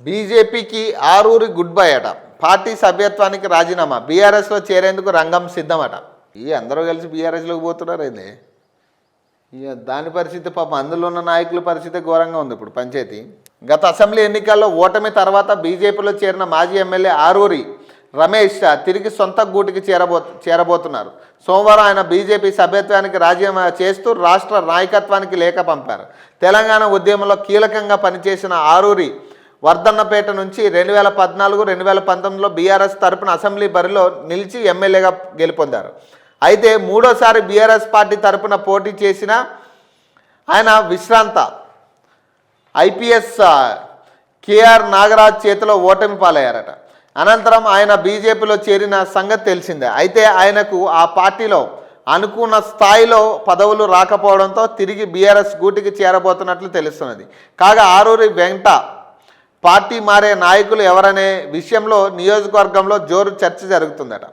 బీజేపీకి Aruri good bye అట. Party సభ్యత్వానికి రాజీనామా. బీఆర్ఎస్లో చేరేందుకు రంగం సిద్ధమట. అందరూ కలిసి బీఆర్ఎస్లోకి పోతున్నారు ఏంది? దాని పరిస్థితి పాపం అందులో ఉన్న నాయకుల పరిస్థితి ఘోరంగా ఉంది. ఇప్పుడు పంచాయతీ గత అసెంబ్లీ ఎన్నికల్లో ఓటమి తర్వాత బీజేపీలో చేరిన మాజీ ఎమ్మెల్యే ఆరూరి రమేష్ తిరిగి సొంత గూటికి చేరబోతున్నారు. సోమవారం ఆయన బీజేపీ సభ్యత్వానికి రాజీనామా చేస్తూ రాష్ట్ర నాయకత్వానికి లేఖ పంపారు. తెలంగాణ ఉద్యమంలో కీలకంగా పనిచేసిన ఆరూరి వర్ధన్నపేట నుంచి 2014-2019లో బీఆర్ఎస్ తరపున అసెంబ్లీ బరిలో నిలిచి ఎమ్మెల్యేగా గెలుపొందారు. అయితే మూడోసారి బీఆర్ఎస్ పార్టీ తరపున పోటీ చేసిన ఆయన విశ్రాంత ఐపీఎస్ కేఆర్ నాగరాజ్ చేతిలో ఓటమి పాలయ్యారట. అనంతరం ఆయన బీజేపీలో చేరిన సంగతి తెలిసిందే. అయితే ఆయనకు ఆ పార్టీలో అనుకున్న స్థాయిలో పదవులు రాకపోవడంతో తిరిగి బీఆర్ఎస్ గూటికి చేరబోతున్నట్లు తెలుస్తున్నది. కాగా ఆరూరి వెంట పార్టీ మారే నాయకులు ఎవరనే విషయంలో నియోజకవర్గంలో జోరు చర్చ జరుగుతుందట.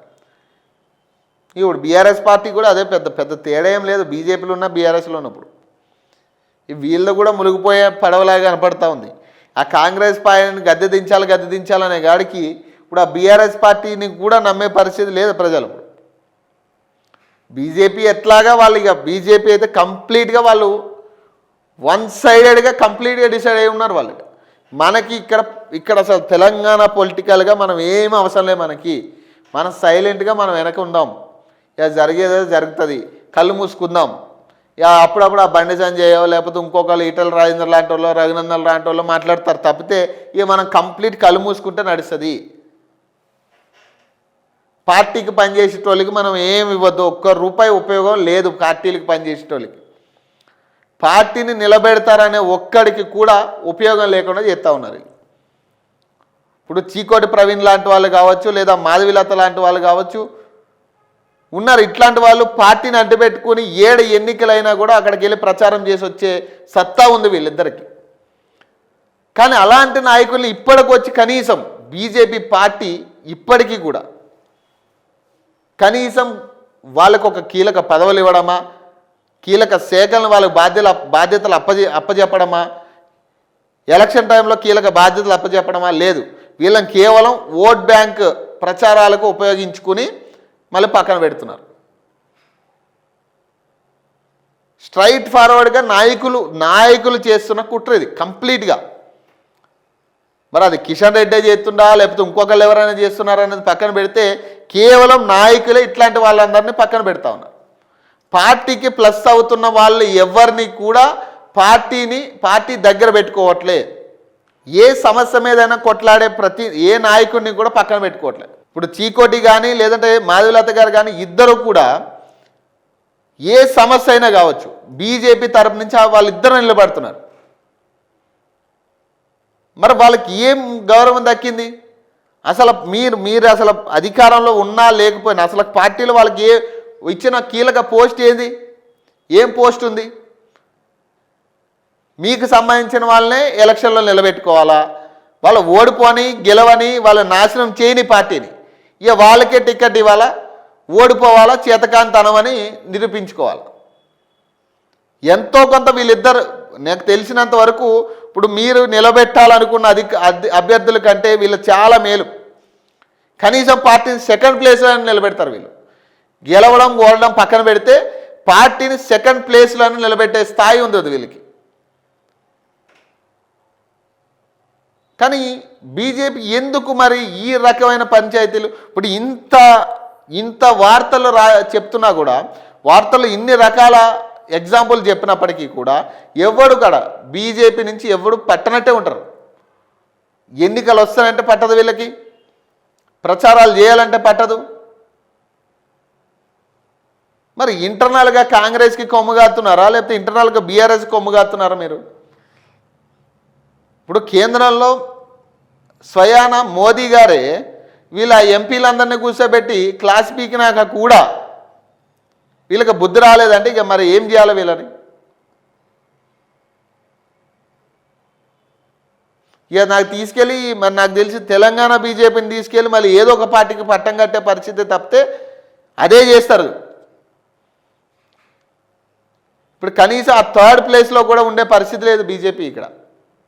ఇప్పుడు బీఆర్ఎస్ పార్టీ కూడా అదే పెద్ద తేడా ఏం లేదు. బీజేపీలో ఉన్న బీఆర్ఎస్లో ఉన్నప్పుడు వీళ్ళు కూడా మునిగిపోయే పడవలాగా కనపడతా ఉంది. ఆ కాంగ్రెస్ పార్టీని గద్దె దించాలనే గాడికి ఇప్పుడు ఆ బీఆర్ఎస్ పార్టీని కూడా నమ్మే పరిస్థితి లేదు ప్రజలు. బీజేపీ ఎట్లాగా వాళ్ళు ఇక బీజేపీ అయితే కంప్లీట్గా వాళ్ళు వన్ సైడెడ్గా కంప్లీట్గా డిసైడ్ అయి ఉన్నారు వాళ్ళు. మనకి ఇక్కడ అసలు తెలంగాణ పొలిటికల్గా మనం ఏమీ అవసరం లేదు. మనం సైలెంట్గా మనం వెనక ఉందాం. ఇక జరిగేదో జరుగుతుంది, కళ్ళు మూసుకుందాం. ఇక అప్పుడప్పుడు ఆ బండి సంజయో లేకపోతే ఇంకొకళ్ళు ఈటల రాజేంద్ర లాంటి వాళ్ళు రఘునందన్ లాంటి వాళ్ళు మాట్లాడతారు తప్పితే ఇక మనం కంప్లీట్ కళ్ళు మూసుకుంటే నడుస్తుంది. పార్టీకి పనిచేసేటోళ్ళకి మనం ఏమి ఇవ్వద్దు. ₹1 ఉపయోగం లేదు పార్టీలకు పనిచేసేటోళ్ళకి. పార్టీని నిలబెడతారనే ఒక్కడికి కూడా ఉపయోగం లేకుండా చేస్తూ ఉన్నారు. ఇప్పుడు చీకోటి ప్రవీణ్ లాంటి వాళ్ళు కావచ్చు, లేదా మాధవిలత లాంటి వాళ్ళు కావచ్చు ఉన్నారు. ఇట్లాంటి వాళ్ళు పార్టీని అడ్డుపెట్టుకుని ఎన్నికలైనా కూడా అక్కడికి వెళ్ళి ప్రచారం చేసి వచ్చే సత్తా ఉంది వీళ్ళిద్దరికి. కానీ అలాంటి నాయకుల్ని ఇప్పటికొచ్చి కనీసం బీజేపీ పార్టీ ఇప్పటికీ కూడా కనీసం వాళ్ళకు ఒక కీలక పదవులు ఇవ్వడమా, కీలక శాఖలను వాళ్ళకి బాధ్యతలు అప్పజెప్పడమా, ఎలక్షన్ టైంలో కీలక బాధ్యతలు అప్పజెప్పడమా లేదు. వీళ్ళని కేవలం ఓట్ బ్యాంక్ ప్రచారాలకు ఉపయోగించుకుని మళ్ళీ పక్కన పెడుతున్నారు. స్ట్రైట్ ఫార్వర్డ్గా నాయకులు చేస్తున్న కుట్ర ఇది కంప్లీట్గా. మరి అది కిషన్ రెడ్డి చేస్తుండా లేకపోతే ఇంకొకళ్ళు ఎవరైనా చేస్తున్నారనేది పక్కన పెడితే కేవలం నాయకులే ఇట్లాంటి వాళ్ళందరినీ పక్కన పెడతా ఉన్నారు. పార్టీకి ప్లస్ అవుతున్న వాళ్ళు ఎవరిని కూడా పార్టీ దగ్గర పెట్టుకోవట్లే. ఏ సమస్య మీదైనా కొట్లాడే ఏ నాయకుడిని కూడా పక్కన పెట్టుకోవట్లేదు. ఇప్పుడు చీకోటి కానీ లేదంటే మాధవిలత గారు కానీ ఇద్దరు కూడా ఏ సమస్య అయినా కావచ్చు బీజేపీ తరపు నుంచి వాళ్ళిద్దరు నిలబడుతున్నారు. మరి వాళ్ళకి ఏం గౌరవం దక్కింది? అసలు మీరు అసలు అధికారంలో ఉన్నా లేకపోయినా అసలు పార్టీలో వాళ్ళకి ఇచ్చిన కీలక పోస్ట్ ఏది? ఏం పోస్ట్ ఉంది? మీకు సంబంధించిన వాళ్ళనే ఎలక్షన్లో నిలబెట్టుకోవాలా? వాళ్ళు ఓడిపోని గెలవని వాళ్ళు నాశనం చేయని పార్టీని ఇక వాళ్ళకే టికెట్ ఇవ్వాలా? ఓడిపోవాలా? చేతకాంతనమని నిరూపించుకోవాలి. ఎంతో కొంత వీళ్ళిద్దరు నాకు తెలిసినంత వరకు ఇప్పుడు మీరు నిలబెట్టాలనుకున్న అభ్యర్థుల కంటే వీళ్ళు చాలా మేలు. కనీసం పార్టీని సెకండ్ ప్లేస్లో నిలబెడతారు వీళ్ళు. గెలవడం ఓడడం పక్కన పెడితే పార్టీని సెకండ్ ప్లేస్లో నిలబెట్టే స్థాయి ఉంది అది వీళ్ళకి. కానీ బీజేపీ ఎందుకు మరి ఈ రకమైన పంచాయతీలు? ఇప్పుడు ఇంత వార్తలు చెప్తున్నా కూడా వార్తలు ఇన్ని రకాల ఎగ్జాంపుల్ చెప్పినప్పటికీ కూడా ఎవడు కూడా బీజేపీ నుంచి ఎవడు పట్టనట్టే ఉంటారు. ఎన్నికలు వస్తానంటే పట్టదు వీళ్ళకి, ప్రచారాలు చేయాలంటే పట్టదు. మరి ఇంటర్నల్గా కాంగ్రెస్కి కొమ్ముగాస్తున్నారా లేకపోతే ఇంటర్నల్గా బీఆర్ఎస్కి కొమ్ముగాస్తున్నారా మీరు? ఇప్పుడు కేంద్రంలో స్వయాన మోదీ గారే వీళ్ళ ఎంపీలందరినీ కూర్చోబెట్టి క్లాస్ పీకినాక కూడా వీళ్ళకి బుద్ధి రాలేదంటే ఇక మరి ఏం చేయాలి వీళ్ళని? ఇక నాకు తెలిసి తెలంగాణ బీజేపీని తీసుకెళ్ళి మళ్ళీ ఏదో ఒక పార్టీకి పట్టం కట్టే పరిస్థితి తప్పితే అదే చేస్తారు. ఇప్పుడు కనీసం ఆ థర్డ్ ప్లేస్లో కూడా ఉండే పరిస్థితి లేదు బీజేపీ ఇక్కడ.